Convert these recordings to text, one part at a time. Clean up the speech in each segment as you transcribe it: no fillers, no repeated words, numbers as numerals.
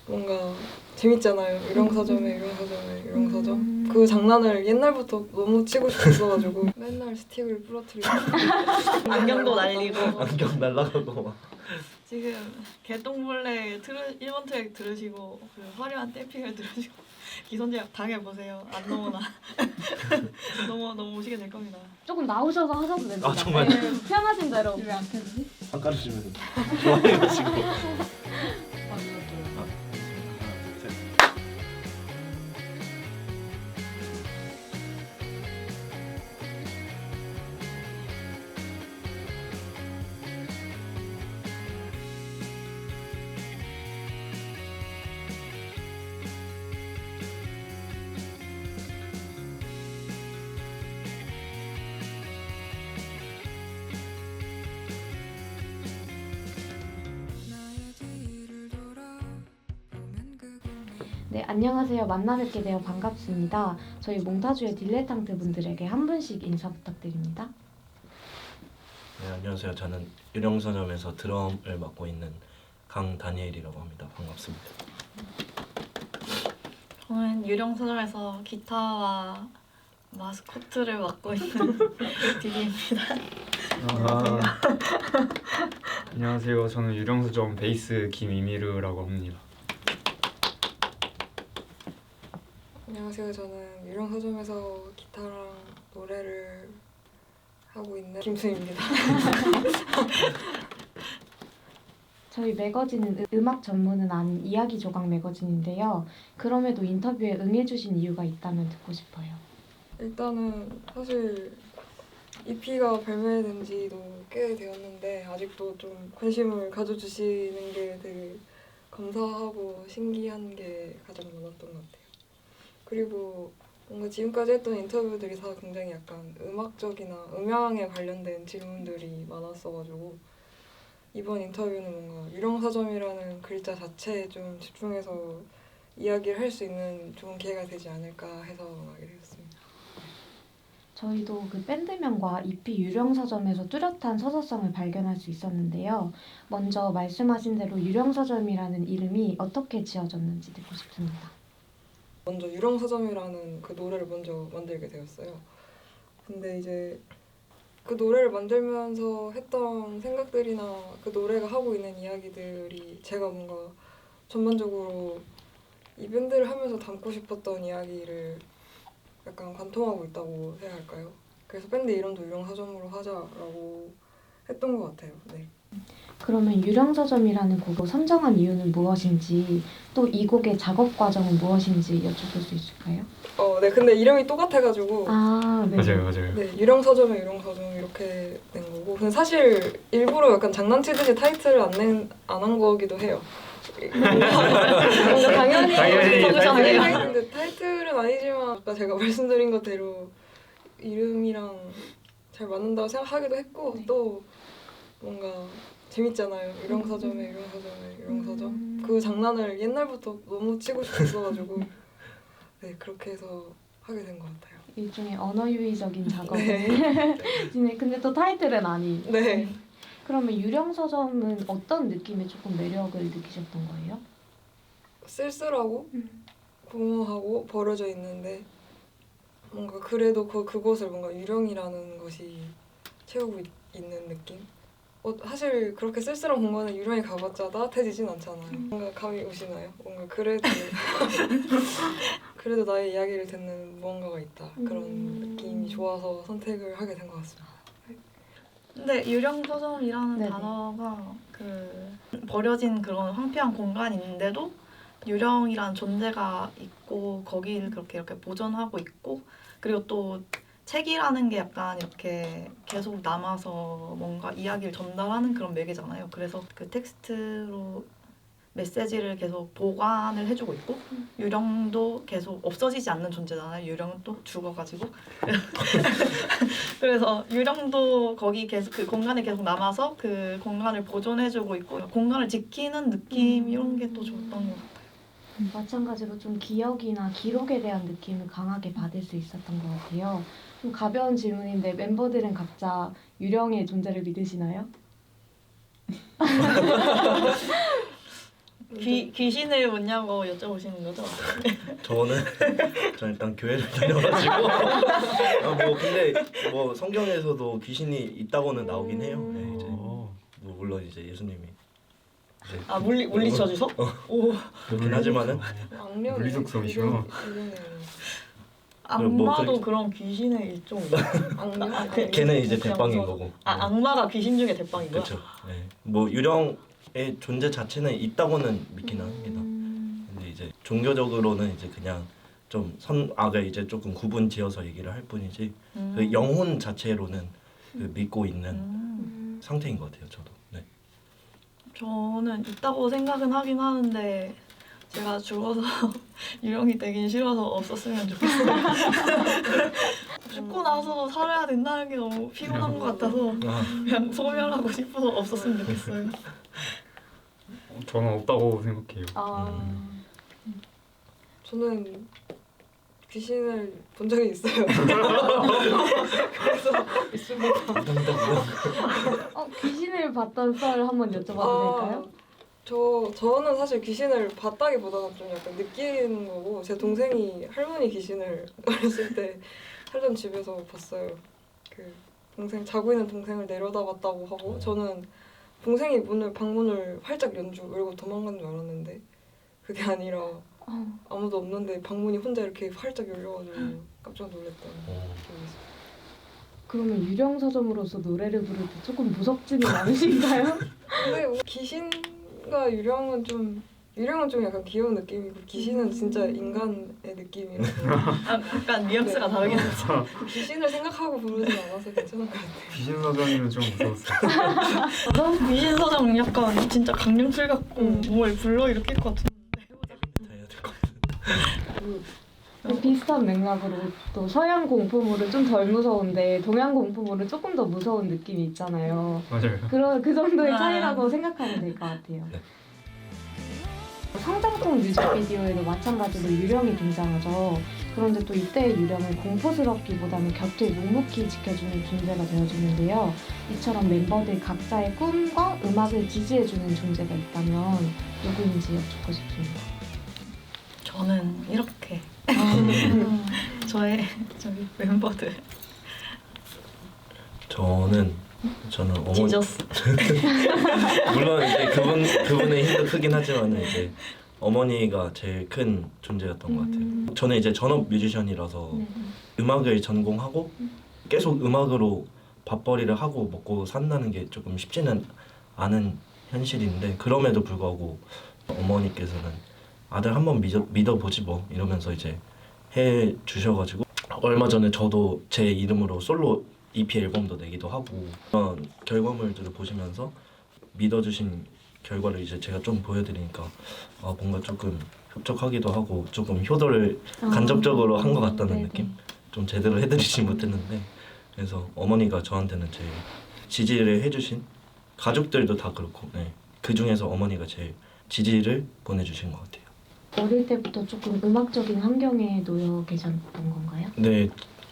뭔가 재밌잖아요. 유령서점. 그 장난을 옛날부터 너무 치고 싶었어가지고 맨날 스틱을 부러뜨리고 안경도 날리고 안경 날라가고 막. 지금 개똥벌레 1번 트랙 들으시고 그 화려한 댐핑을 들으시고 기선제압 당해보세요. 안 너무나 너무 오시게 될 겁니다. 조금 나오셔서 하셔도 됩니다. 아, 정말요? 네, 편하신 대로. 왜안 펴지지? 안 가르치면서 좋아해요 지금. 아 눌렀어요. 하나, 둘, 셋. 네, 안녕하세요. 만나 뵙게 되어 반갑습니다. 저희 몽타주의 딜레탕트 분들에게 한 분씩 인사 부탁드립니다. 네, 안녕하세요. 저는 유령서점에서 드럼을 맡고 있는 강다니엘이라고 합니다. 반갑습니다. 저는 유령서점에서 기타와 마스코트를 맡고 있는 디디입니다. 안녕하세요. 저는 유령서점 베이스 김이미르라고 합니다. 안녕하세요. 저는 유령서점에서 기타랑 노래를 하고 있는 김수입니다. 저희 매거진은 음악 전문은 아닌 이야기 조각 매거진인데요. 그럼에도 인터뷰에 응해주신 이유가 있다면 듣고 싶어요. 일단은 사실 EP가 발매된 지도 꽤 되었는데 아직도 좀 관심을 가져주시는 게 되게 감사하고 신기한 게 가장 많았던 것 같아요. 그리고 뭔가 지금까지 했던 인터뷰들이 다 굉장히 약간 음악적이나 음향에 관련된 질문들이 많았어가지고 이번 인터뷰는 뭔가 유령서점이라는 글자 자체에 좀 집중해서 이야기를 할 수 있는 좋은 기회가 되지 않을까 해서 하게 되었습니다. 저희도 그 밴드명과 EP 유령서점에서 뚜렷한 서사성을 발견할 수 있었는데요. 먼저 말씀하신 대로 유령서점이라는 이름이 어떻게 지어졌는지 듣고 싶습니다. 먼저 유령서점이라는 그 노래를 먼저 만들게 되었어요. 근데 이제 그 노래를 만들면서 했던 생각들이나 그 노래가 하고 있는 이야기들이 제가 뭔가 전반적으로 이 밴드를 하면서 담고 싶었던 이야기를 약간 관통하고 있다고 해야 할까요? 그래서 밴드 이름도 유령서점으로 하자라고 했던 것 같아요. 네. 그러면 유령서점이라는 곡을 선정한 이유는 무엇인지, 또 이 곡의 작업 과정은 무엇인지 여쭤볼 수 있을까요? 네. 근데 이름이 똑같아가지고 아, 네. 맞아요. 네, 유령서점에 유령서점 이렇게 된 거고 근데 사실 일부러 약간 장난치듯이 타이틀을 안 한 거기도 해요. 뭔가 당연히 타이틀이 근데 타이틀은 아니지만 아까 제가 말씀드린 것대로 이름이랑 잘 맞는다고 생각하기도 했고 또 뭔가 재밌잖아요. 유령서점. 그 장난을 옛날부터 너무 치고 싶었어가지고 네, 그렇게 해서 하게 된 것 같아요. 일종의 언어유희적인 작업을. 네. 근데 또 타이틀은 아닌. 네. 그러면 유령서점은 어떤 느낌에 조금 매력을 느끼셨던 거예요? 쓸쓸하고 공허하고 버려져 있는데 뭔가 그래도 그곳을 뭔가 유령이라는 것이 채우고 있는 느낌? 사실 그렇게 쓸쓸한 공간에 유령이 가봤자 따뜻해지진 않잖아요. 뭔가 감이 오시나요? 뭔가 그래도 나의 이야기를 듣는 무언가가 있다. 그런 느낌이 좋아서 선택을 하게 된 것 같습니다. 근데 유령서점이라는 네네. 단어가 그 버려진 그런 황폐한 공간인데도 유령이란 존재가 있고 거기를 그렇게 이렇게 보존하고 있고 그리고 또 책이라는 게 약간 이렇게 계속 남아서 뭔가 이야기를 전달하는 그런 매개잖아요. 그래서 그 텍스트로 메시지를 계속 보관을 해주고 있고 유령도 계속 없어지지 않는 존재잖아요. 유령은 또 죽어가지고 그래서 유령도 거기 계속 그 공간에 계속 남아서 그 공간을 보존해주고 있고 공간을 지키는 느낌 이런 게 또 좋았던 것 같아요. 마찬가지로 좀 기억이나 기록에 대한 느낌을 강하게 받을 수 있었던 것 같아요. 좀 가벼운 질문인데 멤버들은 각자 유령의 존재를 믿으시나요? 귀신을 뭐냐고 여쭤보시는 거죠? 저는 일단 교회를 다녀가지고 뭐 근데 뭐 성경에서도 귀신이 있다고는 나오긴 해요. 네, 이제 뭐 물론 이제 예수님이 이제 아 물리쳐 주소? 오. 그렇긴 하지만은 악령 물리속성이시구나. 뭐 악마도 그렇게- 그런 귀신의 일종인가? 악령? 아, 걔는 이제 그냥 대빵인 무서워. 거고. 아 악마가 귀신 중에 대빵인 거야? 그렇죠. 네. 뭐 유령의 존재 자체는 있다고는 믿기는 합니다. 근데 이제 종교적으로는 이제 그냥 좀 선악을 이제 조금 구분지어서 얘기를 할 뿐이지 그 영혼 자체로는 그 믿고 있는 상태인 것 같아요. 저도. 네. 저는 있다고 생각은 하긴 하는데 제가 죽어서 유령이 되긴 싫어서 없었으면 좋겠어요. 죽고 나서 살아야 된다는 게 너무 피곤한 것 같아서 아, 그냥 소멸하고 싶어서 없었으면 좋겠어요. 저는 없다고 생각해요. 저는 귀신을 본 적이 있어요. 그래서 있습니다. 귀신을 봤던 썰을 한번 여쭤봐도 될까요? 저는 사실 귀신을 봤다기보다는 좀 약간 느끼는 거고 제 동생이 할머니 귀신을 어렸을 때 살던 집에서 봤어요. 그 동생 자고 있는 동생을 내려다봤다고 하고 저는 동생이 방문을 활짝 열고 도망간 줄 알았는데 그게 아니라 아무도 없는데 방문이 혼자 이렇게 활짝 열려가지고 깜짝 놀랐던 기억이 있어요. 그러면 유령 서점으로서 노래를 부를 때 조금 무섭지는 않으신가요? 근데 뭐 귀신과 유령은 좀 약간 귀여운 느낌이고 귀신은 진짜 인간의 느낌이라서 아, 약간 뉘앙스가 다르긴 하죠. 귀신을 생각하고 부르진 않아서 괜찮은 것 같아요. 귀신 사전이면 좀 무서웠어요. 귀신 서정 약간 진짜 강령술 같고 뭘 불러일으킬 것 같은데. 해야 될 것 같아요. 비슷한 맥락으로 또 서양 공포물은 좀 덜 무서운데 동양 공포물은 조금 더 무서운 느낌이 있잖아요. 맞아요. 그 정도의 차이라고 생각하면 될 것 같아요. 네. 성장통 뮤직비디오에도 마찬가지로 유령이 등장하죠. 그런데 또 이때의 유령은 공포스럽기보다는 곁을 묵묵히 지켜주는 존재가 되어주는데요. 이처럼 멤버들 각자의 꿈과 음악을 지지해주는 존재가 있다면 누구인지 여쭙고 싶습니다. 저는 이렇게 저희 멤버들 저는 어머니 지저스 물론 이제 그분의 힘도 크긴 하지만 이제 어머니가 제일 큰 존재였던 것 같아요. 저는 이제 전업 뮤지션이라서 음악을 전공하고 계속 음악으로 밥벌이를 하고 먹고 산다는 게 조금 쉽지는 않은 현실인데 그럼에도 불구하고 어머니께서는 아들 한번 믿어보지 뭐 이러면서 이제 해 주셔가지고 얼마 전에 저도 제 이름으로 솔로 EP 앨범도 내기도 하고 그런 결과물들을 보시면서 믿어주신 결과를 이제 제가 좀 보여드리니까 뭔가 조금 흡족하기도 하고 조금 효도를 간접적으로 한 것 같다는 네네. 느낌? 좀 제대로 해드리지 못했는데 그래서 어머니가 저한테는 제일 지지를 해주신 가족들도 다 그렇고 네. 그 중에서 어머니가 제일 지지를 보내주신 것 같아요. 어릴 때부터 조금 음악적인 환경에 놓여 계셨던 건가요? 네,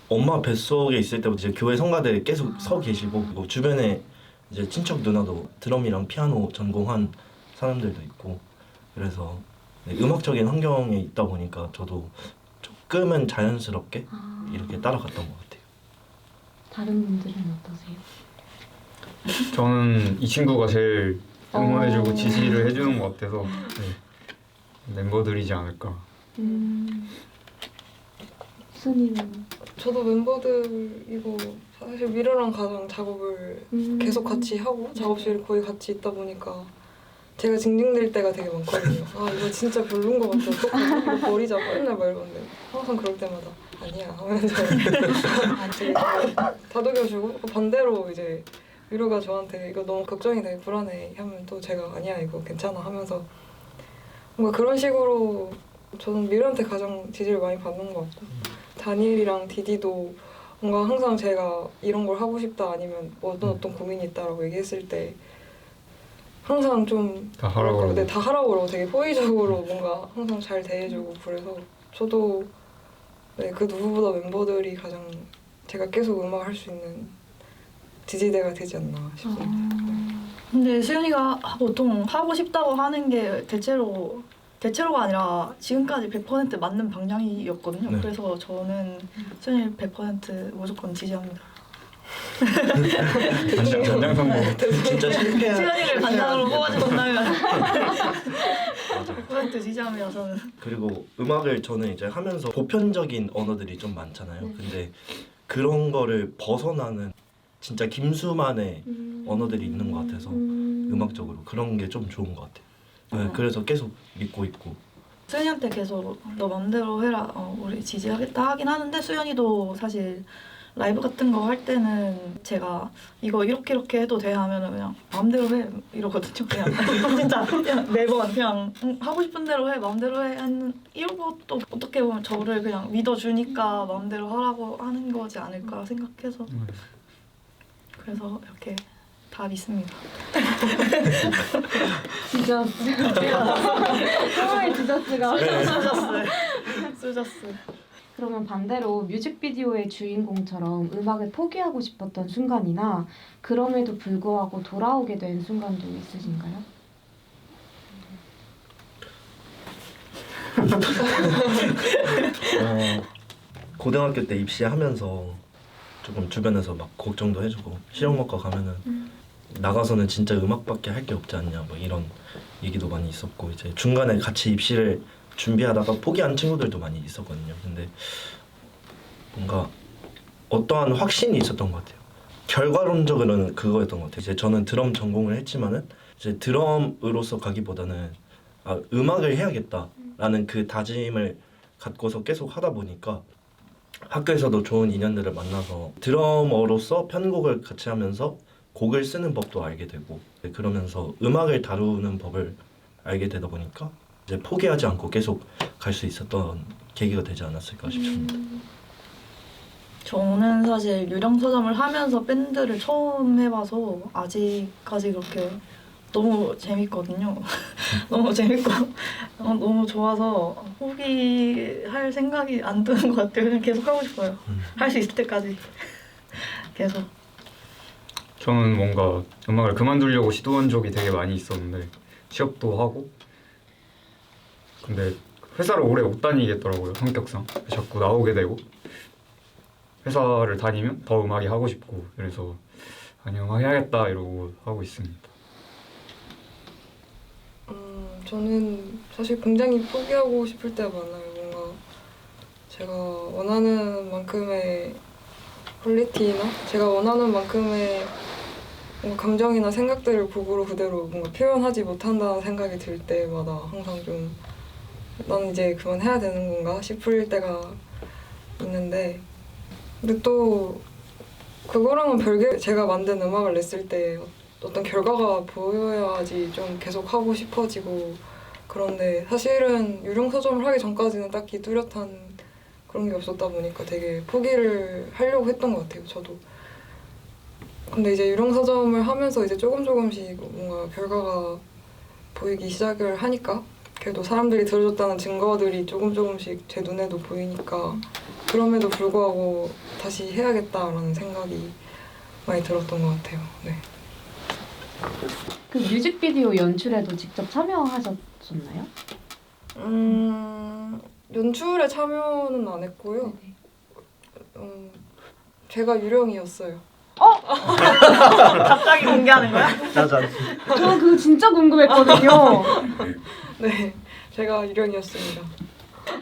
엄마 뱃속에 있을 때부터 이제 교회 성가대에 계속 서 계시고 그리고 주변에 이제 친척 누나도 드럼이랑 피아노 전공한 사람들도 있고 그래서 네, 음악적인 환경에 있다 보니까 저도 조금은 자연스럽게 이렇게 따라갔던 것 같아요. 다른 분들은 어떠세요? 저는 이 친구가 제일 응원해주고 어. 지지를 해주는 것 같아서 멤버들이지 않을까. 순이는 저도 멤버들이고 사실 미르랑 가장 작업을 계속 같이 하고 작업실에 거의 같이 있다 보니까 제가 징징댈 때가 되게 많거든요. 아 이거 진짜 별론 것 같아. 어떡하지? 이거 버리자. 맨날 막 이러는데 항상 그럴 때마다 아니야 하면서 되게 다독여주고 반대로 이제 미르가 저한테 이거 너무 걱정이 돼 불안해 하면 또 제가 아니야 이거 괜찮아 하면서 뭔가 그런 식으로 저는 미르한테 가장 지지를 많이 받는 것 같고 다니엘이랑 디디도 뭔가 항상 제가 이런 걸 하고 싶다 아니면 어떤 고민이 있다라고 얘기했을 때 항상 좀 다 하라고 그러고. 네, 다 하라고 그러고 되게 호의적으로 뭔가 항상 잘 대해주고 그래서 저도 네, 그 누구보다 멤버들이 가장 제가 계속 음악을 할 수 있는 지지대가 되지 않나 싶습니다. 근데 수연이가 보통 하고 싶다고 하는 게 대체로가 아니라 지금까지 100% 맞는 방향이었거든요. 네. 그래서 저는 수연이 100% 무조건 지지합니다. 단장 성공. 진짜 실패한 수연이를 간장으로 뽑아주신다면 맞아. 100% 지지합니다. 저는. 그리고 음악을 저는 이제 하면서 보편적인 언어들이 좀 많잖아요. 근데 그런 거를 벗어나는 진짜 김수만의 언어들이 있는 것 같아서 음악적으로 그런 게 좀 좋은 것 같아요. 네, 그래서 계속 믿고 있고. 수연이한테 계속 너 맘대로 해라. 우리 지지하겠다 하긴 하는데 수연이도 사실 라이브 같은 거 할 때는 제가 이거 이렇게 해도 돼 하면은 그냥 마음대로 해 이러거든요. 그냥 진짜 그냥 매번 그냥 하고 싶은 대로 해 마음대로 해 하는 이런 것도 어떻게 보면 저를 그냥 믿어주니까 마음대로 하라고 하는 거지 않을까 생각해서 그래서 이렇게 다 믿습니다. 지저스. 정말 지저스가. 수저스. 그러면 반대로 뮤직비디오의 주인공처럼 음악을 포기하고 싶었던 순간이나 그럼에도 불구하고 돌아오게 된 순간도 있으신가요? 고등학교 때 입시하면서 조금 주변에서 막 걱정도 해주고 실용음악과 가면은 나가서는 진짜 음악밖에 할 게 없지 않냐 뭐 이런 얘기도 많이 있었고 이제 중간에 같이 입시를 준비하다가 포기한 친구들도 많이 있었거든요. 근데 뭔가 어떠한 확신이 있었던 것 같아요. 결과론적으로는 그거였던 것 같아요. 이제 저는 드럼 전공을 했지만은 이제 드럼으로서 가기보다는 음악을 해야겠다라는 그 다짐을 갖고서 계속 하다 보니까 학교에서도 좋은 인연들을 만나서 드러머로서 편곡을 같이 하면서 곡을 쓰는 법도 알게 되고 그러면서 음악을 다루는 법을 알게 되다 보니까 이제 포기하지 않고 계속 갈 수 있었던 계기가 되지 않았을까 싶습니다. 저는 사실 유령 서점을 하면서 밴드를 처음 해봐서 아직까지 그렇게 너무 재밌거든요. 너무 재밌고 너무 좋아서 포기할 생각이 안 드는 것 같아요. 그냥 계속 하고 싶어요. 할 수 있을 때까지 계속. 저는 뭔가 음악을 그만두려고 시도한 적이 되게 많이 있었는데 취업도 하고 근데 회사를 오래 못 다니겠더라고요. 성격상 자꾸 나오게 되고 회사를 다니면 더 음악이 하고 싶고 그래서 아니 음악 해야겠다 이러고 하고 있습니다. 저는 사실 굉장히 포기하고 싶을 때가 많아요. 뭔가 제가 원하는 만큼의 퀄리티나 제가 원하는 만큼의 뭔가 감정이나 생각들을 곡으로 그대로 뭔가 표현하지 못한다는 생각이 들 때마다 항상 좀 나는 이제 그만해야 되는 건가 싶을 때가 있는데 근데 또 그거랑은 별개 제가 만든 음악을 냈을 때 어떤 결과가 보여야지 좀 계속 하고 싶어지고 그런데 사실은 유령 서점을 하기 전까지는 딱히 뚜렷한 그런 게 없었다 보니까 되게 포기를 하려고 했던 것 같아요. 저도. 근데 이제 유령 서점을 하면서 이제 조금씩 뭔가 결과가 보이기 시작을 하니까 그래도 사람들이 들어줬다는 증거들이 조금씩 제 눈에도 보이니까 그럼에도 불구하고 다시 해야겠다라는 생각이 많이 들었던 것 같아요. 네. 그 뮤직비디오 연출에도 직접 참여하셨었나요? 연출에 참여는 안 했고요. 제가 유령이었어요. 갑자기 공개하는 거야? 짜잔. 저는 그거 진짜 궁금했거든요. 네, 제가 유령이었습니다.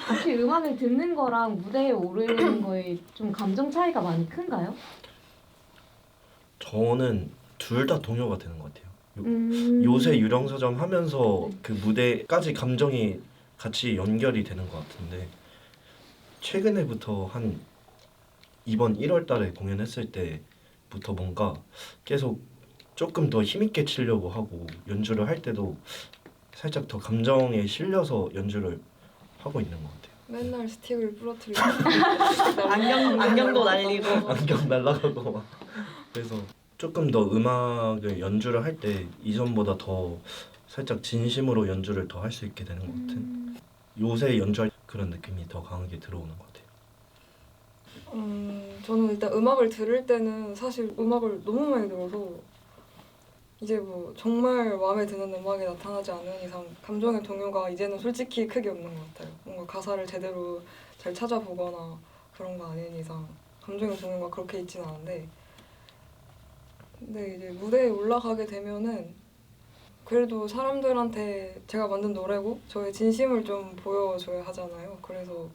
혹시 음악을 듣는 거랑 무대에 오르는 거에 좀 감정 차이가 많이 큰가요? 저는 둘 다 동요가 되는 것 같아요. 요새 유령 서점 하면서 그 무대까지 감정이 같이 연결이 되는 것 같은데 최근에부터 한 이번 1월 달에 공연했을 때부터 뭔가 계속 조금 더 힘있게 치려고 하고 연주를 할 때도 살짝 더 감정에 실려서 연주를 하고 있는 것 같아요. 맨날 스틱을 부러뜨리고 안경도 날리고. 안경 날라가고 막 그래서 조금 더 음악을 연주를 할 때 이전보다 더 살짝 진심으로 연주를 더 할 수 있게 되는 것 같은 요새 연주할 그런 느낌이 더 강하게 들어오는 것 같아요. 저는 일단 음악을 들을 때는 사실 음악을 너무 많이 들어서 이제 뭐 정말 마음에 드는 음악이 나타나지 않는 이상 감정의 동요가 이제는 솔직히 크게 없는 것 같아요. 뭔가 가사를 제대로 잘 찾아보거나 그런 거 아닌 이상 감정의 동요가 그렇게 있진 않은데, 근데 이제 무대에 올라가게 되면은 그래도 사람들한테 제가 만든 노래고 저의 진심을 좀 보여줘야 하잖아요. 그래서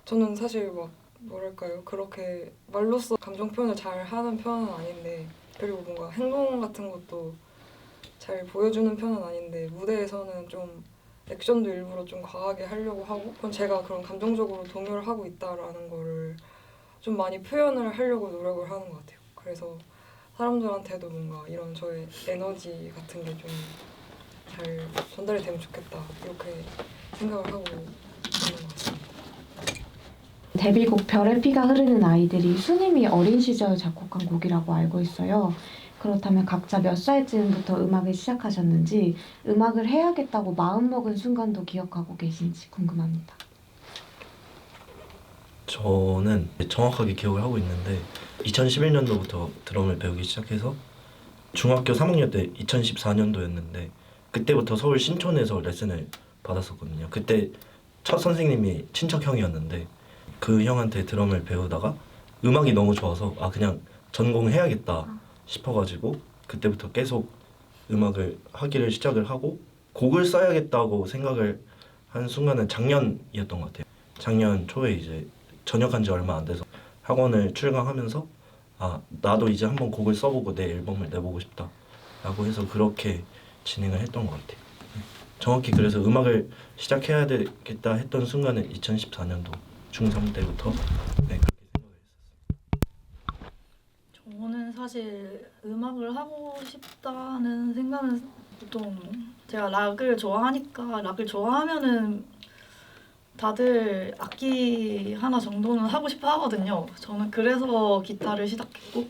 저는 사실 막 뭐랄까요, 그렇게 말로써 감정 표현을 잘 하는 편은 아닌데, 그리고 뭔가 행동 같은 것도 잘 보여주는 편은 아닌데, 무대에서는 좀 액션도 일부러 좀 과하게 하려고 하고, 그건 제가 그런 감정적으로 동요를 하고 있다라는 거를 좀 많이 표현을 하려고 노력을 하는 것 같아요. 그래서 사람들한테도 뭔가 이런 저의 에너지 같은 게 좀 잘 전달이 되면 좋겠다, 이렇게 생각을 하고 있는 것 같습니다. 데뷔곡 별의 피가 흐르는 아이들이 수님이 어린 시절 작곡한 곡이라고 알고 있어요. 그렇다면 각자 몇 살쯤부터 음악을 시작하셨는지, 음악을 해야겠다고 마음먹은 순간도 기억하고 계신지 궁금합니다. 저는 정확하게 기억을 하고 있는데 2011년도부터 드럼을 배우기 시작해서 중학교 3학년 때 2014년도였는데 그때부터 서울 신촌에서 레슨을 받았었거든요. 그때 첫 선생님이 친척 형이었는데 그 형한테 드럼을 배우다가 음악이 너무 좋아서 그냥 전공해야겠다 싶어가지고 그때부터 계속 음악을 하기를 시작을 하고, 곡을 써야겠다고 생각을 한 순간은 작년이었던 것 같아요. 작년 초에 이제 전역한 지 얼마 안 돼서 학원을 출강하면서 나도 이제 한번 곡을 써보고 내 앨범을 내보고 싶다 라고 해서 그렇게 진행을 했던 것 같아요. 정확히 그래서 음악을 시작해야 되겠다 했던 순간은 2014년도 중3 때부터 그렇게 생각을 했었어요. 저는 사실 음악을 하고 싶다는 생각은 보통 제가 락을 좋아하니까, 락을 좋아하면은 다들 악기 하나 정도는 하고 싶어 하거든요. 저는 그래서 기타를 시작했고,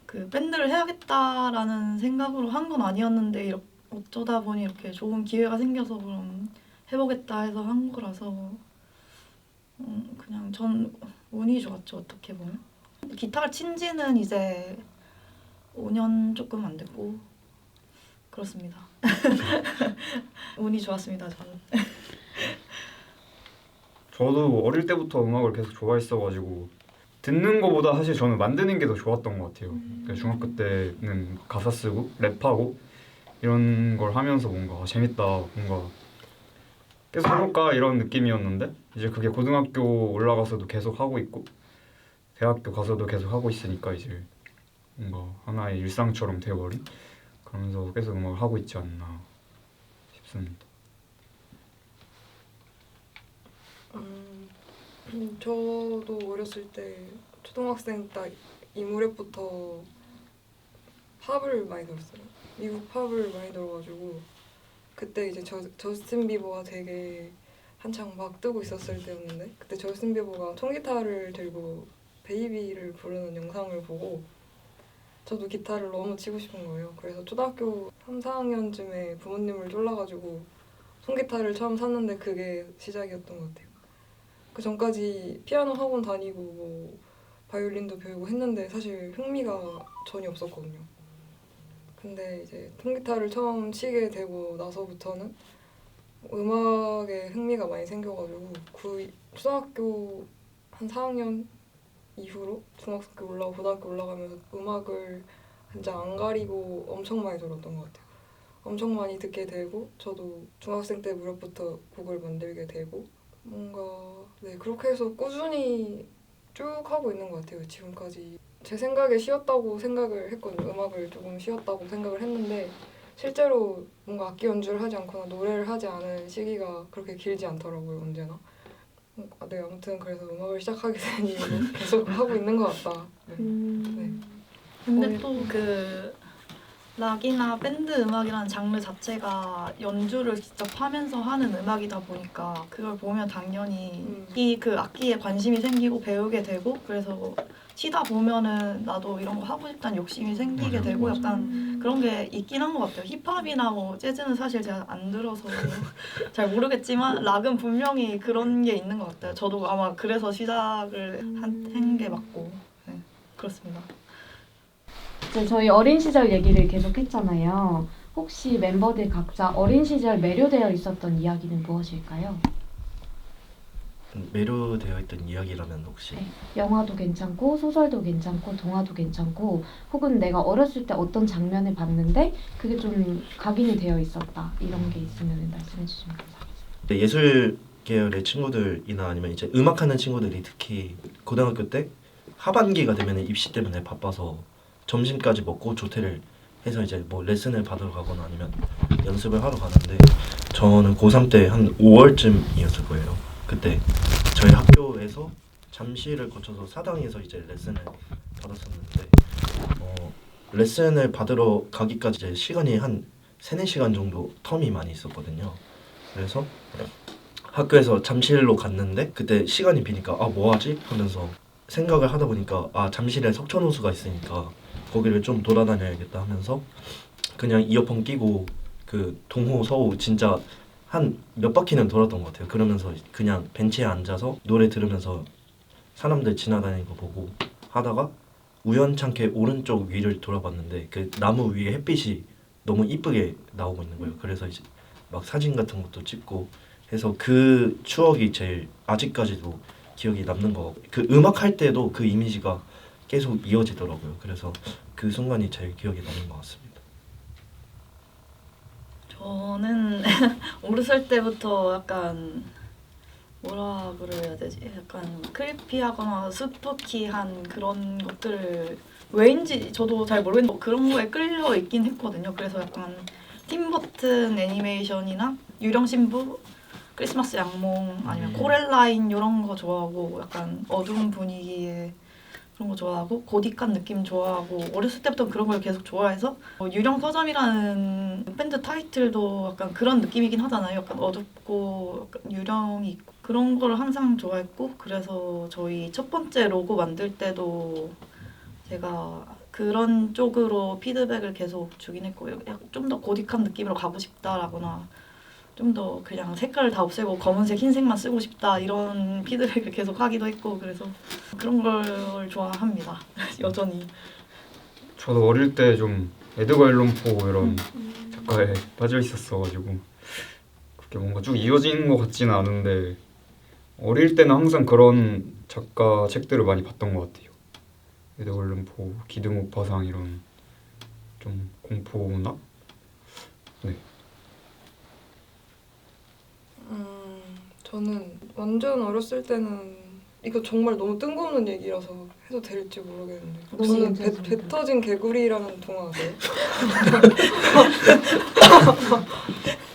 그 밴드를 해야겠다라는 생각으로 한 건 아니었는데 어쩌다 보니 이렇게 좋은 기회가 생겨서 그럼 해보겠다 해서 한 거라서 그냥 전 운이 좋았죠, 어떻게 보면. 기타를 친 지는 이제 5년 조금 안 됐고 그렇습니다. 운이 좋았습니다, 저는. 저도 어릴 때부터 음악을 계속 좋아했어가지고 듣는 거보다 사실 저는 만드는 게 더 좋았던 것 같아요. 그러니까 중학교 때는 가사 쓰고 랩하고 이런 걸 하면서 뭔가 재밌다, 뭔가 계속 해볼까 이런 느낌이었는데, 이제 그게 고등학교 올라가서도 계속 하고 있고 대학교 가서도 계속 하고 있으니까 이제 뭔가 하나의 일상처럼 되어버린, 그러면서 계속 음악을 하고 있지 않나 싶습니다. 저도 어렸을 때 초등학생 딱 이 무렵부터 팝을 많이 들었어요. 미국 팝을 많이 들어가지고 그때 이제 저스틴 비버가 되게 한창 막 뜨고 있었을 때였는데, 그때 저스틴 비버가 통기타를 들고 베이비를 부르는 영상을 보고 저도 기타를 너무 치고 싶은 거예요. 그래서 초등학교 3, 4학년쯤에 부모님을 쫄라가지고 통기타를 처음 샀는데 그게 시작이었던 것 같아요. 그 전까지 피아노 학원 다니고 뭐 바이올린도 배우고 했는데 사실 흥미가 전혀 없었거든요. 근데 이제 통기타를 처음 치게 되고 나서부터는 음악에 흥미가 많이 생겨가지고 초등학교 한 4학년 이후로 중학교 올라가고 고등학교 올라가면서 음악을 진짜 안 가리고 엄청 많이 들었던 것 같아요. 엄청 많이 듣게 되고 저도 중학생 때 무렵부터 곡을 만들게 되고 뭔가 그렇게 해서 꾸준히 쭉 하고 있는 것 같아요, 지금까지. 제 생각에 쉬었다고 생각을 했거든요. 음악을 조금 쉬었다고 생각을 했는데 실제로 뭔가 악기 연주를 하지 않거나 노래를 하지 않은 시기가 그렇게 길지 않더라고요, 언제나. 아무튼 그래서 음악을 시작하게 된 이후로 계속 하고 있는 것 같다. 근데 또 그 락이나 밴드 음악이라는 장르 자체가 연주를 직접 하면서 하는 음악이다 보니까 그걸 보면 당연히 이 그 악기에 관심이 생기고 배우게 되고, 그래서 쉬다 보면은 나도 이런 거 하고 싶다는 욕심이 생기게 맞아요. 되고 맞아요. 약간 그런 게 있긴 한 것 같아요. 힙합이나 뭐 재즈는 사실 제가 안 들어서 잘 모르겠지만 락은 분명히 그런 게 있는 것 같아요. 저도 아마 그래서 시작을 한 게 맞고 네, 그렇습니다. 이제 저희 어린 시절 얘기를 계속 했잖아요. 혹시 멤버들 각자 어린 시절 매료되어 있었던 이야기는 무엇일까요? 매료되어 있던 이야기라면 혹시 네. 영화도 괜찮고 소설도 괜찮고 동화도 괜찮고 혹은 내가 어렸을 때 어떤 장면을 봤는데 그게 좀 각인이 되어 있었다 이런 게 있으면 말씀해 주시면 감사하겠습니다. 예술 계열의 친구들이나 아니면 이제 음악하는 친구들이 특히 고등학교 때 하반기가 되면 입시 때문에 바빠서 점심까지 먹고 조퇴를 해서 이제 뭐 레슨을 받으러 가거나 아니면 연습을 하러 가는데 저는 고3 때 한 5월쯤이었을 거예요. 그때 저희 학교에서 잠실을 거쳐서 사당에서 이제 레슨을 받았었는데 레슨을 받으러 가기까지 이제 시간이 한 3-4시간 정도 텀이 많이 있었거든요. 그래서 학교에서 잠실로 갔는데 그때 시간이 비니까 아 뭐하지? 하면서 생각을 하다 보니까 아 잠실에 석촌호수가 있으니까 거기를 좀 돌아다녀야겠다 하면서 그냥 이어폰 끼고 그 동호 서호 진짜 한 몇 바퀴는 돌았던 것 같아요. 그러면서 그냥 벤치에 앉아서 노래 들으면서 사람들 지나다니는 거 보고 하다가 우연찮게 오른쪽 위를 돌아봤는데 그 나무 위에 햇빛이 너무 이쁘게 나오고 있는 거예요. 그래서 이제 막 사진 같은 것도 찍고 해서 그 추억이 제일 아직까지도 기억이 남는 거. 그 음악 할 때도 그 이미지가 계속 이어지더라고요. 그래서 그 순간이 제일 기억에 남는 것 같습니다. 저는 어렸을 때부터 약간 뭐라 그래야 되지? 약간 크리피하거나 스푸키한 그런 것들을 왜인지 저도 잘 모르겠는데 그런 거에 끌려 있긴 했거든요. 그래서 약간 팀버튼 애니메이션이나 유령신부, 크리스마스 양몽 아니면 코렐라인 이런 거 좋아하고 약간 어두운 분위기의 그런 거 좋아하고 고딕한 느낌 좋아하고 어렸을 때부터 그런 걸 계속 좋아해서 유령 서점이라는 밴드 타이틀도 약간 그런 느낌이긴 하잖아요. 약간 어둡고 약간 유령이 있고 그런 걸 항상 좋아했고 그래서 저희 첫 번째 로고 만들 때도 제가 그런 쪽으로 피드백을 계속 주긴 했고 좀 더 고딕한 느낌으로 가고 싶다라거나 좀 더 그냥 색깔을 다 없애고 검은색, 흰색만 쓰고 싶다 이런 피드백을 계속 하기도 했고 그래서 그런 걸 좋아합니다. 여전히. 저도 어릴 때 좀 에드거 앨런 포 이런 작가에 빠져 있었어가지고 그게 뭔가 쭉 이어지는 것 같지는 않은데 어릴 때는 항상 그런 작가 책들을 많이 봤던 것 같아요. 에드거 앨런 포, 기드목 파상 이런 좀 공포문학? 네. 저는 완전 어렸을 때는 이거 정말 너무 뜬금없는 얘기라서 해도 될지 모르겠는데 너무 저는 괜찮습니다. 배 터진 개구리라는 동화 아세요?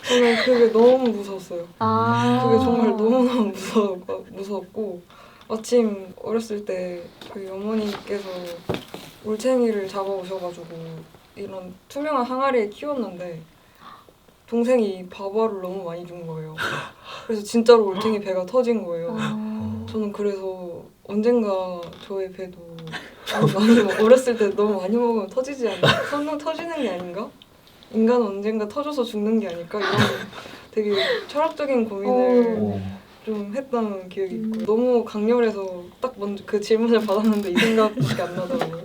저는 그게 너무 무서웠어요. 그게 정말 너무너무 무서웠고 마침 어렸을 때 저희 어머니께서 올챙이를 잡아오셔가지고 이런 투명한 항아리에 키웠는데 동생이 바바를 너무 많이 준 거예요. 그래서 진짜로 올챙이 배가 터진 거예요. 저는 그래서 언젠가 저의 배도 많이 어렸을 때 너무 많이 먹으면 터지지 않나? 터지는 게 아닌가? 인간은 언젠가 터져서 죽는 게 아닐까? 이런 되게 철학적인 고민을 좀 했던 기억이 있고 너무 강렬해서 딱 먼저 그 질문을 받았는데 이 생각밖에 안 나더라고요.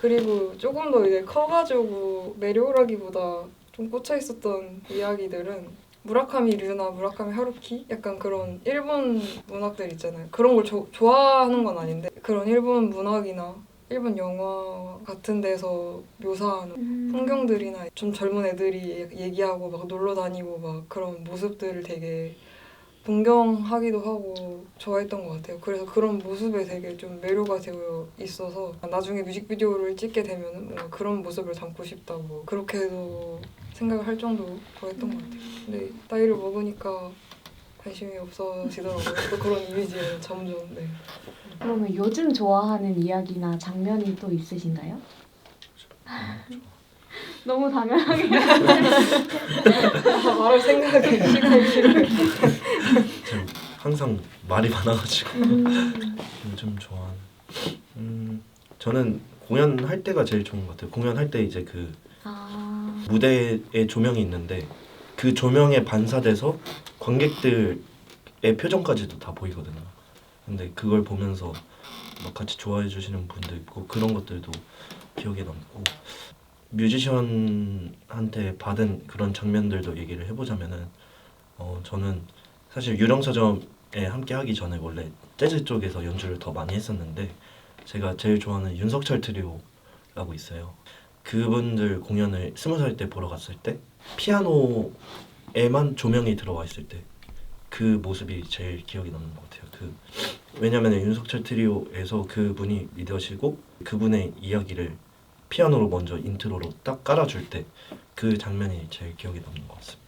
그리고 조금 더 이제 커가지고 매료라기보다 좀 꽂혀 있었던 이야기들은 무라카미 류나 무라카미 하루키 약간 그런 일본 문학들 있잖아요. 그런 걸 좋아하는 건 아닌데 그런 일본 문학이나 일본 영화 같은 데서 묘사하는 풍경들이나 좀 젊은 애들이 얘기하고 막 놀러 다니고 막 그런 모습들을 되게 동경하기도 하고 좋아했던 것 같아요. 그래서 그런 모습에 되게 좀 매료가 되어 있어서 나중에 뮤직비디오를 찍게 되면 뭔가 그런 모습을 담고 싶다고 그렇게도 생각을 할 정도로 좋아했던 것 같아요. 근데 나이를 먹으니까 관심이 없어지더라고요. 또 그런 이미지에 점점. 네. 그러면 요즘 좋아하는 이야기나 장면이 또 있으신가요? 너무 당연하게 말할 생각에 시간이 필요해요. 제가 항상 말이 많아가지고 요즘 좋아하는 저는 공연할 때가 제일 좋은 것 같아요. 공연할 때 이제 그 아, 무대에 조명이 있는데 그 조명에 반사돼서 관객들의 표정까지도 다 보이거든요. 근데 그걸 보면서 막 같이 좋아해 주시는 분도 있고 그런 것들도 기억에 남고 뮤지션한테 받은 그런 장면들도 얘기를 해보자면은 저는 사실 유령서점에 함께 하기 전에 원래 재즈 쪽에서 연주를 더 많이 했었는데 제가 제일 좋아하는 윤석철 트리오라고 있어요. 그분들 공연을 20살 때 보러 갔을 때 피아노에만 조명이 들어와 있을 때 그 모습이 제일 기억에 남는 것 같아요. 왜냐면 윤석철 트리오에서 그분이 리더시고 그분의 이야기를 피아노로 먼저 인트로로 딱 깔아줄 때 그 장면이 제일 기억에 남는 것 같습니다.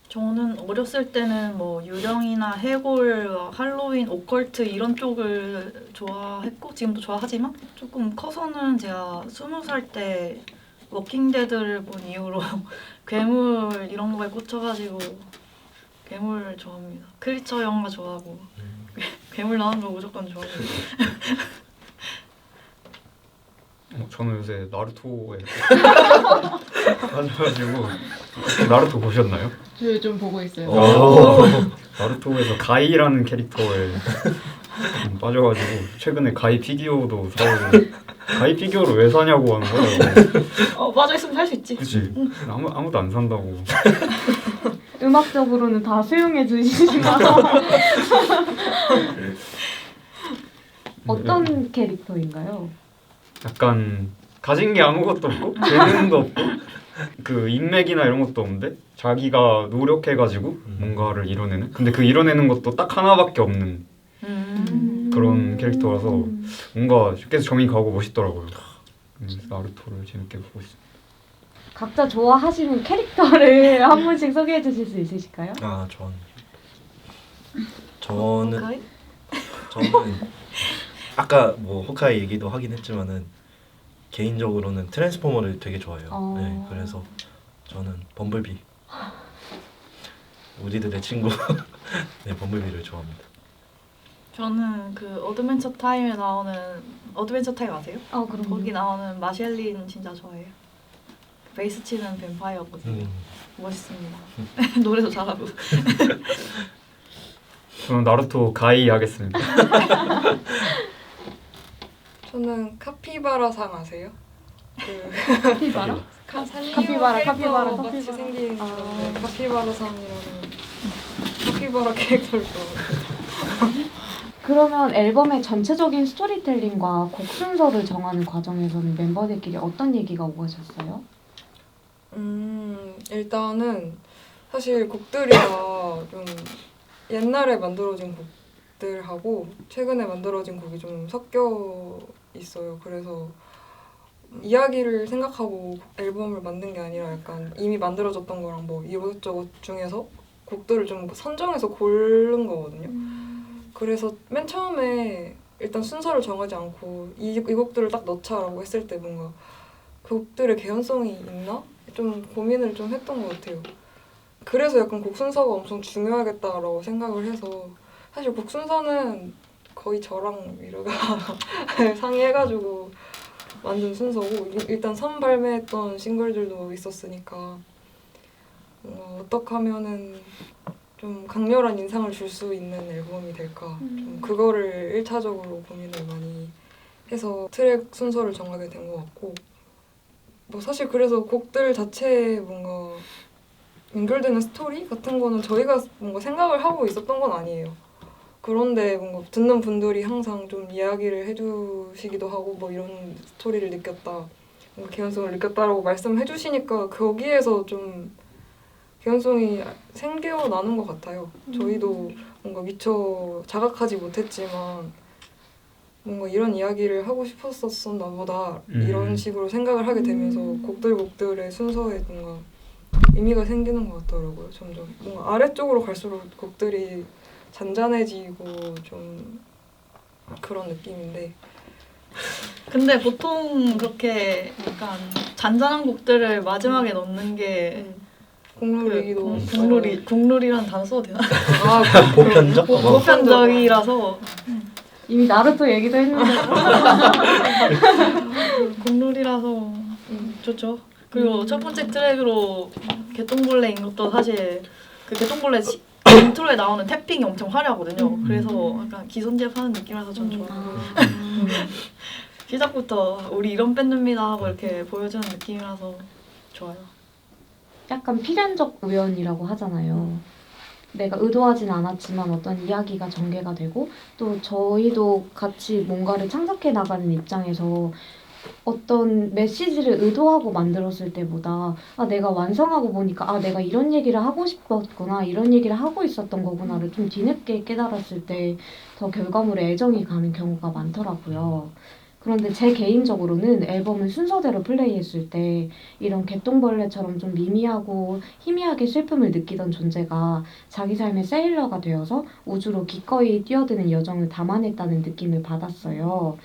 저는 어렸을 때는 뭐 유령이나 해골, 할로윈, 오컬트 이런 쪽을 좋아했고 지금도 좋아하지만 조금 커서는 제가 20살 때 워킹데드를 본 이후로 괴물 이런 거에 꽂혀가지고 괴물 좋아합니다. 크리처 영화 좋아하고 괴물 나오는 거 무조건 좋아해요. 저는 요새 나루토에 빠져가지고 나루토 보셨나요? 저 요즘 보고 있어요. 나루토에서 가이라는 캐릭터에 좀 빠져가지고 최근에 가이 피규어도 사오고 가이 피규어를 왜 사냐고 하는 거예요. 빠져있으면 살 수 있지. 그치? 아무도 안 산다고. 음악적으로는 다 수용해 주시지만 어떤 캐릭터인가요? 약간 가진 게 아무것도 없고 재능도 없고 그 인맥이나 이런 것도 없는데 자기가 노력해가지고 뭔가를 이뤄내는 근데 그 이뤄내는 것도 딱 하나밖에 없는 그런 캐릭터라서 뭔가 계속 정이 가고 멋있더라고요. 그래서 나루토를 재밌게 보고 있습니다. 각자 좋아하시는 캐릭터를 한 분씩 소개해 주실 수 있으실까요? 저는 호카이? 저는 아까 뭐 호카이 얘기도 하긴 했지만은 개인적으로는 트랜스포머를 되게 좋아해요. 네, 그래서 저는 범블비 우리들의 친구 네, 범블비를 좋아합니다. 저는 그 어드벤처 타임에 나오는 어드벤처 타임 아세요? 그럼 거기 나오는 마셸린 진짜 좋아해요. 베이스 치는 뱀파이어거든요. 멋있습니다. 노래도 잘하고. 저는 나루토 가이 하겠습니다. 저는 카피바라상 아세요? 카피바라? 카피바라, 카피바라, 같이 카피바라. 생긴 건데 카피바라상이라는 카피바라 캐릭터를 좋아해요. 그러면 앨범의 전체적인 스토리텔링과 곡 순서를 정하는 과정에서는 멤버들끼리 어떤 얘기가 오가셨어요? 일단은 사실 곡들이가 좀 옛날에 만들어진 곡들하고 최근에 만들어진 곡이 좀 섞여 있어요. 그래서 이야기를 생각하고 앨범을 만든 게 아니라 약간 이미 만들어졌던 거랑 뭐 이것저것 중에서 곡들을 좀 선정해서 고른 거거든요. 그래서 맨 처음에 일단 순서를 정하지 않고 이 곡들을 딱 넣자라고 했을 때 뭔가 그 곡들의 개연성이 있나? 좀 고민을 좀 했던 것 같아요. 그래서 약간 곡 순서가 엄청 중요하겠다라고 생각을 해서 사실 곡 순서는 거의 저랑 미르가 상의해가지고 만든 순서고 일단 선발매했던 싱글들도 있었으니까 어떻게 하면은 좀 강렬한 인상을 줄 수 있는 앨범이 될까 좀 그거를 1차적으로 고민을 많이 해서 트랙 순서를 정하게 된 것 같고 뭐 사실 그래서 곡들 자체에 뭔가 연결되는 스토리 같은 거는 저희가 뭔가 생각을 하고 있었던 건 아니에요. 그런데 뭔가 듣는 분들이 항상 좀 이야기를 해주시기도 하고 뭐 이런 스토리를 느꼈다, 뭔가 개연성을 느꼈다라고 말씀해 주시니까 거기에서 좀 개연성이 생겨나는 것 같아요. 저희도 뭔가 미처 자각하지 못했지만 뭔가 이런 이야기를 하고 싶었었나 보다 이런 식으로 생각을 하게 되면서 곡들의 순서에 뭔가 의미가 생기는 것 같더라고요. 점점 뭔가 아래쪽으로 갈수록 곡들이 잔잔해지고 좀 그런 느낌인데 근데 보통 그렇게 약간 잔잔한 곡들을 마지막에 넣는 게 국룰이기도 국룰이란 단어 써도 되나? 아 보편적? 보편적이라서 이미 나루토 얘기도 했는데 국룰이라서 좋죠. 그리고 첫 번째 트랙으로 개똥벌레인 것도 사실 그 개똥벌레 인트로에 나오는 태핑이 엄청 화려하거든요. 그래서 약간 기선제압 하는 느낌이라서 전 좋아요. 시작부터 우리 이런 밴드입니다 하고 이렇게 보여주는 느낌이라서 좋아요. 약간 필연적 우연이라고 하잖아요. 내가 의도하진 않았지만 어떤 이야기가 전개가 되고 또 저희도 같이 뭔가를 창작해 나가는 입장에서 어떤 메시지를 의도하고 만들었을 때보다 내가 완성하고 보니까 내가 이런 얘기를 하고 싶었구나 이런 얘기를 하고 있었던 거구나를 좀 뒤늦게 깨달았을 때 더 결과물에 애정이 가는 경우가 많더라고요. 그런데 제 개인적으로는 앨범을 순서대로 플레이했을 때 이런 개똥벌레처럼 좀 미미하고 희미하게 슬픔을 느끼던 존재가 자기 삶의 세일러가 되어서 우주로 기꺼이 뛰어드는 여정을 담아냈다는 느낌을 받았어요.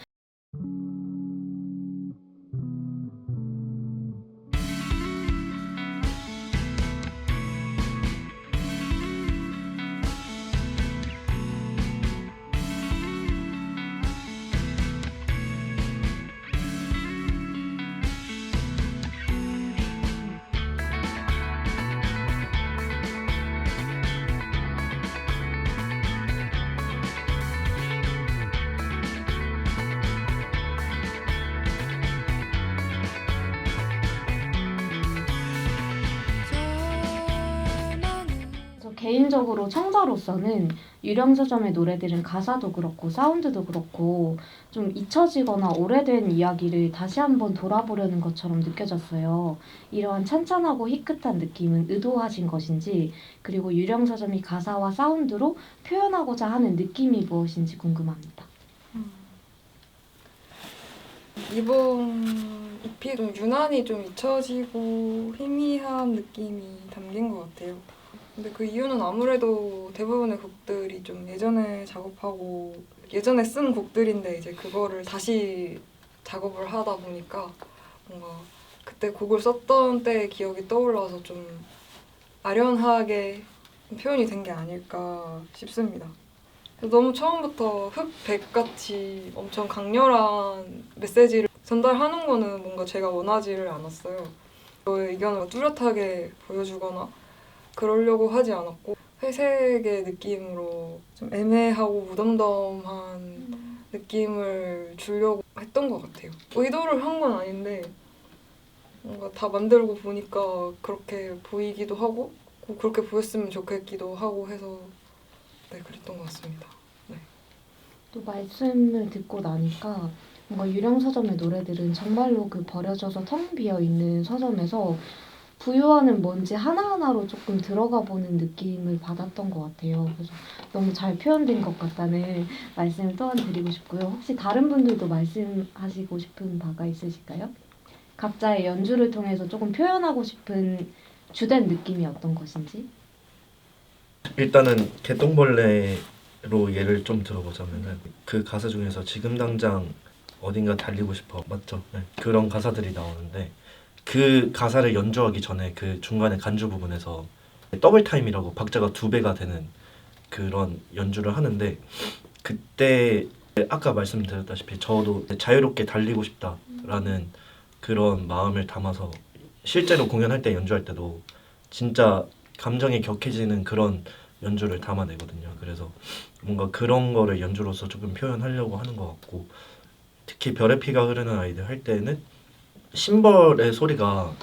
개인적으로 청자로서는 유령서점의 노래들은 가사도 그렇고 사운드도 그렇고 좀 잊혀지거나 오래된 이야기를 다시 한번 돌아보려는 것처럼 느껴졌어요. 이러한 찬찬하고 희끗한 느낌은 의도하신 것인지 그리고 유령서점이 가사와 사운드로 표현하고자 하는 느낌이 무엇인지 궁금합니다. 이번 EP도 유난히 좀 잊혀지고 희미한 느낌이 담긴 것 같아요. 근데 그 이유는 아무래도 대부분의 곡들이 좀 예전에 작업하고 예전에 쓴 곡들인데 이제 그거를 다시 작업을 하다 보니까 뭔가 그때 곡을 썼던 때의 기억이 떠올라서 좀 아련하게 표현이 된 게 아닐까 싶습니다. 너무 처음부터 흑백같이 엄청 강렬한 메시지를 전달하는 거는 뭔가 제가 원하지를 않았어요. 저의 의견을 뚜렷하게 보여주거나 그러려고 하지 않았고 회색의 느낌으로 좀 애매하고 무덤덤한 느낌을 주려고 했던 것 같아요. 의도를 한 건 아닌데 뭔가 다 만들고 보니까 그렇게 보이기도 하고 그렇게 보였으면 좋겠기도 하고 해서 네, 그랬던 것 같습니다. 네. 또 말씀을 듣고 나니까 뭔가 유령서점의 노래들은 정말로 그 버려져서 텅 비어있는 서점에서 부유하는 뭔지 하나하나로 조금 들어가 보는 느낌을 받았던 것 같아요. 그래서 너무 잘 표현된 것 같다는 말씀을 또한 드리고 싶고요. 혹시 다른 분들도 말씀하시고 싶은 바가 있으실까요? 각자의 연주를 통해서 조금 표현하고 싶은 주된 느낌이 어떤 것인지? 일단은 개똥벌레로 예를 좀 들어보자면은 그 가사 중에서 지금 당장 어딘가 달리고 싶어 맞죠? 네. 그런 가사들이 나오는데 그 가사를 연주하기 전에 그 중간에 간주 부분에서 더블 타임이라고 박자가 2배가 되는 그런 연주를 하는데 그때 아까 말씀드렸다시피 저도 자유롭게 달리고 싶다라는 그런 마음을 담아서 실제로 공연할 때 연주할 때도 진짜 감정이 격해지는 그런 연주를 담아내거든요. 그래서 뭔가 그런 거를 연주로서 조금 표현하려고 하는 것 같고 특히 별의 피가 흐르는 아이들 할 때는 심벌의 소리가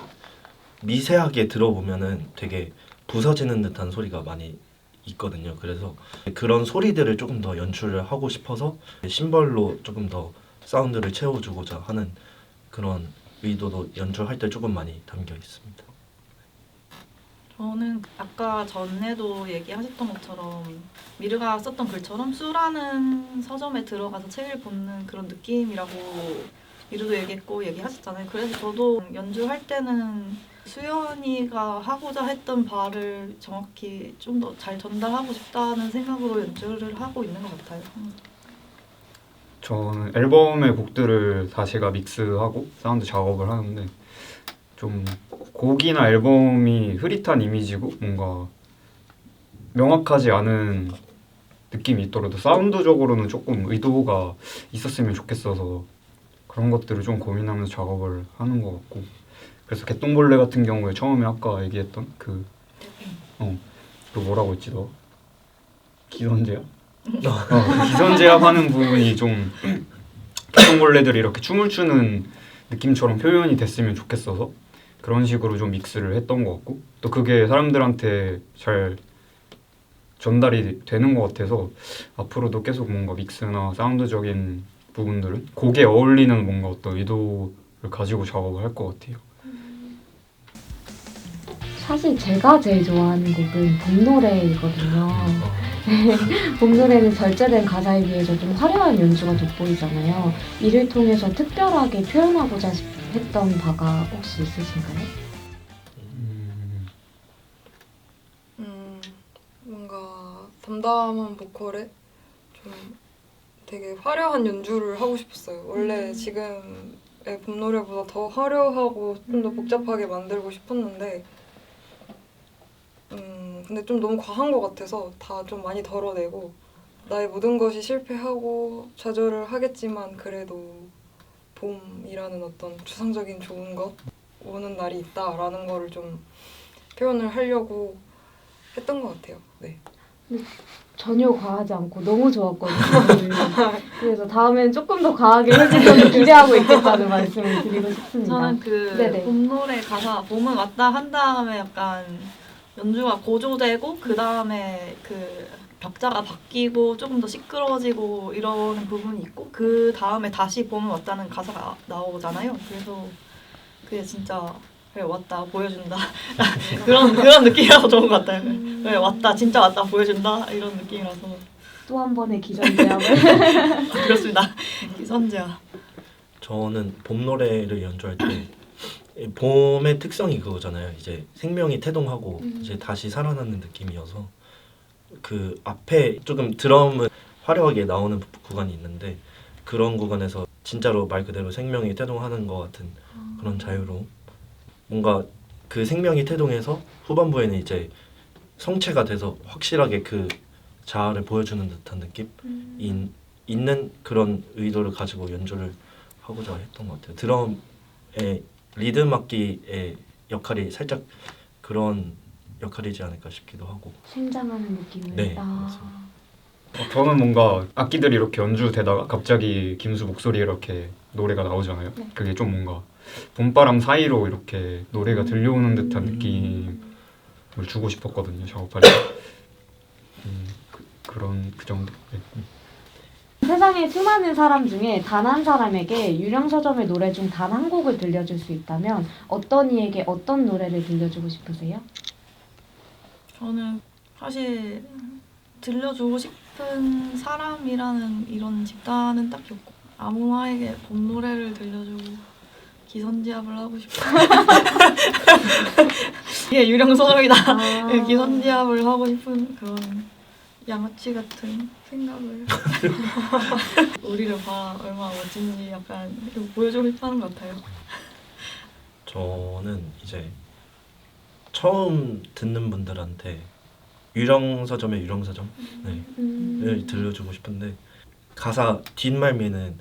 미세하게 들어보면은 되게 부서지는 듯한 소리가 많이 있거든요. 그래서 그런 소리들을 조금 더 연출을 하고 싶어서 심벌로 조금 더 사운드를 채워주고자 하는 그런 의도도 연주할 때 조금 많이 담겨 있습니다. 저는 아까 전에도 얘기하셨던 것처럼 미르가 썼던 글처럼 수라는 서점에 들어가서 책을 보는 그런 느낌이라고 미르도 얘기했고 얘기하셨잖아요. 그래서 저도 연주할 때는 수연이가 하고자 했던 바를 정확히 좀 더 잘 전달하고 싶다는 생각으로 연주를 하고 있는 것 같아요. 저는 앨범의 곡들을 다 제가 믹스하고 사운드 작업을 하는데 좀 곡이나 앨범이 흐릿한 이미지고 뭔가 명확하지 않은 느낌이 있더라도 사운드적으로는 조금 의도가 있었으면 좋겠어서 그런 것들을 좀 고민하면서 작업을 하는 것 같고 그래서 개똥벌레 같은 경우에 처음에 아까 얘기했던 그 뭐라고 했지 너? 기선제압? 그 기선제압하는 부분이 좀 개똥벌레들이 이렇게 춤을 추는 느낌처럼 표현이 됐으면 좋겠어서 그런 식으로 좀 믹스를 했던 것 같고 또 그게 사람들한테 잘 전달이 되는 것 같아서 앞으로도 계속 뭔가 믹스나 사운드적인 부분들은 곡에 어울리는 뭔가 어떤 의도를 가지고 작업을 할 것 같아요. 사실 제가 제일 좋아하는 곡은 봄노래이거든요. 봄노래는 절제된 가사에 비해서 좀 화려한 연주가 돋보이잖아요. 이를 통해서 특별하게 표현하고자 했던 바가 혹시 있으신가요? 뭔가 담담한 보컬에 좀 되게 화려한 연주를 하고 싶었어요. 원래 지금의 봄노래보다 더 화려하고 좀 더 복잡하게 만들고 싶었는데 근데 좀 너무 과한 것 같아서 다 좀 많이 덜어내고 나의 모든 것이 실패하고 좌절을 하겠지만 그래도 봄이라는 어떤 추상적인 좋은 것 오는 날이 있다라는 거를 좀 표현을 하려고 했던 것 같아요. 네. 전혀 과하지 않고 너무 좋았거든요. 그래서 다음엔 조금 더 과하게 해줄 걸 기대하고 있겠다는 말씀을 드리고 싶습니다. 저는 그 네네. 봄노래 가사 봄은 왔다 한 다음에 약간 연주가 고조되고 그 다음에 그 박자가 바뀌고 조금 더 시끄러워지고 이러는 부분이 있고 그 다음에 다시 봄은 왔다는 가사가 나오잖아요. 그래서 그게 진짜 그래 왔다 보여준다 그런 느낌이라서 좋은 것 같아요. 그래 왔다 진짜 왔다 보여준다 이런 느낌이라서 또 한 번의 기전제압을 그렇습니다. 기선제압. 저는 봄 노래를 연주할 때 봄의 특성이 그거잖아요. 이제 생명이 태동하고 이제 다시 살아나는 느낌이어서 그 앞에 조금 드럼은 화려하게 나오는 구간이 있는데 그런 구간에서 진짜로 말 그대로 생명이 태동하는 것 같은 그런 자유로움 뭔가 그 생명이 태동해서 후반부에는 이제 성체가 돼서 확실하게 그 자아를 보여주는 듯한 느낌 있는 그런 의도를 가지고 연주를 하고자 했던 것 같아요. 드럼의 리듬 악기의 역할이 살짝 그런 역할이지 않을까 싶기도 하고. 심장하는 느낌을. 네, 맞습니다. 저는 뭔가 악기들이 이렇게 연주되다가 갑자기 김수 목소리 이렇게 노래가 나오잖아요. 네. 그게 좀 뭔가 봄바람 사이로 이렇게 노래가 들려오는 듯한 느낌을 주고 싶었거든요. 작업할 때. 그 정도. 네. 세상에 수많은 사람 중에 단 한 사람에게 유령서점의 노래 중 단 한 곡을 들려줄 수 있다면 어떤 이에게 어떤 노래를 들려주고 싶으세요? 저는 사실 들려주고 싶은 사람이라는 이런 집단은 딱히 없고 아무마에게 봄 노래를 들려주고 기선제압을 하고 싶어요. 이게 유령서점이다. 기선제압을 하고 싶은 그런 양아치 같은 생각을 우리를 봐 얼마나 멋진지 약간 보여주고 싶다는 것 같아요. 저는 이제 처음 듣는 분들한테 유령서점의 유령서점 을 들려주고 싶은데 가사 뒷말미는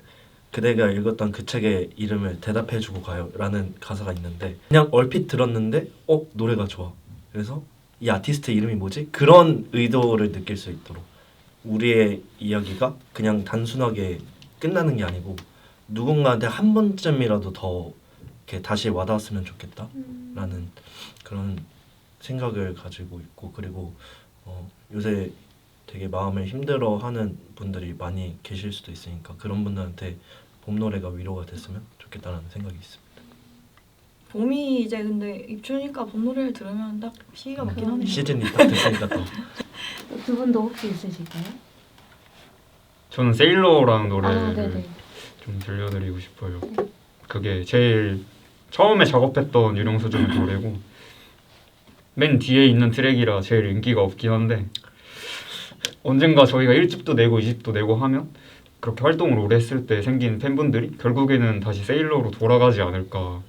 그대가 읽었던 그 책의 이름을 대답해주고 가요 라는 가사가 있는데 그냥 얼핏 들었는데 노래가 좋아. 그래서 이 아티스트 이름이 뭐지? 그런 의도를 느낄 수 있도록 우리의 이야기가 그냥 단순하게 끝나는 게 아니고 누군가한테 한 번쯤이라도 더 이렇게 다시 와닿았으면 좋겠다라는 그런 생각을 가지고 있고 그리고 요새 되게 마음을 힘들어하는 분들이 많이 계실 수도 있으니까 그런 분들한테 봄 노래가 위로가 됐으면 좋겠다라는 생각이 있습니다. 봄이 이제 근데 입추니까 봄 노래를 들으면 딱 시기가 맞긴 하네요. 시즌이 딱 됐으니까 또 두 분도 혹시 있으실까요? 저는 세일러라는 노래를 네네. 좀 들려드리고 싶어요. 그게 제일 처음에 작업했던 유령서점의 노래고 맨 뒤에 있는 트랙이라 제일 인기가 없긴 한데 언젠가 저희가 1집도 내고 2집도 내고 하면 그렇게 활동을 오래 했을 때 생긴 팬분들이 결국에는 다시 세일러로 돌아가지 않을까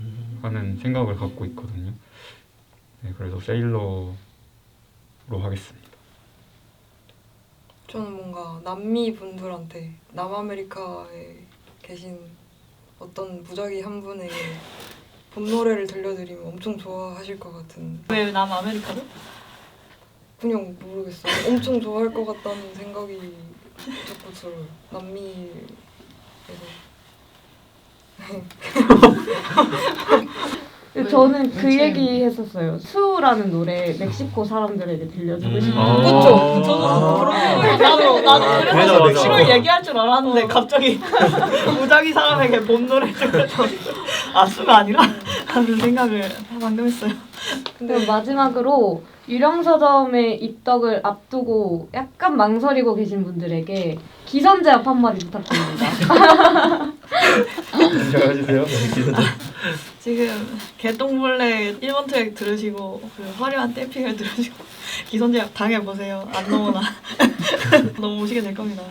하는 생각을 갖고 있거든요. 네, 그래서 세일러로 하겠습니다. 저는 뭔가 남미 분들한테 남아메리카에 계신 어떤 무작위 한 분에게 봄 노래를 들려드리면 엄청 좋아하실 것 같은. 왜 남아메리카로? 그냥 모르겠어요. 엄청 좋아할 것 같다는 생각이 자꾸 들어요. 남미에서. 저는 그 왜 얘기 했었어요. 수라는 노래 멕시코 사람들에게 들려주고 싶어요. 아. 그쵸? 저도 아. 나도 그래서 그래서 술을 멕시코. 얘기할 줄 알았는데 갑자기 무작위 사람에게 봄 노래 들려줘. 아 수가 아니라 하는 생각을 방금 했어요. 그럼 마지막으로 유령 서점의 입덕을 앞두고 약간 망설이고 계신 분들에게 기선제압 한마디 부탁드립니다. 안녕하세요. 지금 개똥벌레 1번 트랙 들으시고 그 화려한 댐핑을 들으시고 기선제압 당해보세요. 안 넘어나. 넘어오시게 될 겁니다.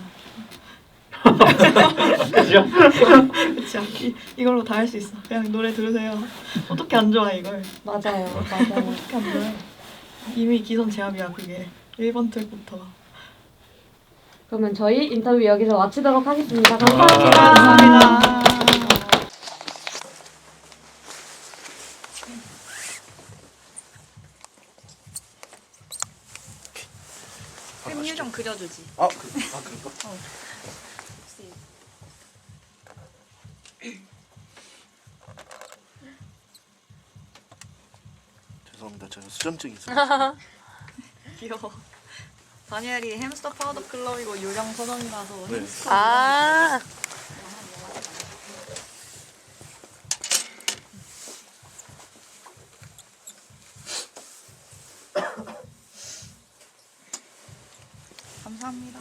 그죠? 그치? 이걸로 다 할 수 있어. 그냥 노래 들으세요. 어떻게 안 좋아 이걸. 맞아요, 맞아요. 어떻게 안 좋아해. 이미 기선제압이야 그게. 1번 트랙부터. 그러면 저희 인터뷰 여기서 마치도록 하겠습니다. 감사합니다. 감사합니다. 햄유 좀 그려주지. 그런가? 죄송합니다. 제가 수전증이 있어요. 귀여워. 다니엘이 햄스터 파우더 클럽이고 요령 서점이라서 네. 햄스터 아, 감사합니다.